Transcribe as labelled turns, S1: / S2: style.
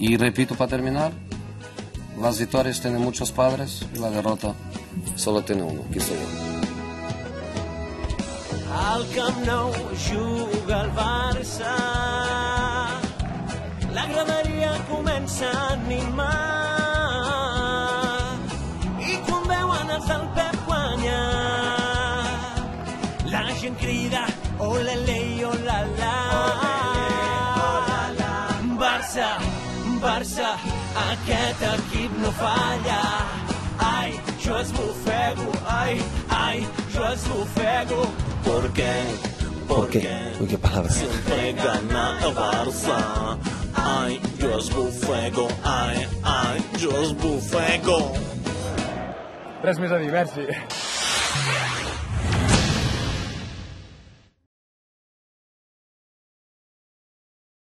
S1: Y repito para terminar, las victorias tienen muchos padres y la derrota solo tiene uno, que soy yo.
S2: Al Camp Nou juga el Barça, la graderia comença a animar i quan veuen els del Pep guanyar la gent crida olele i olala. Barça, Barça, aquest equip no falla. Ai, jo esbufego, ai, ai, jo esbufego. ¿Por qué?
S3: ¿Por qué? Uy, qué palabras.
S2: Siempre gana el Barça. Ay, yo esbufego, ay, ay, yo esbufego.
S4: Res més a dir, merci.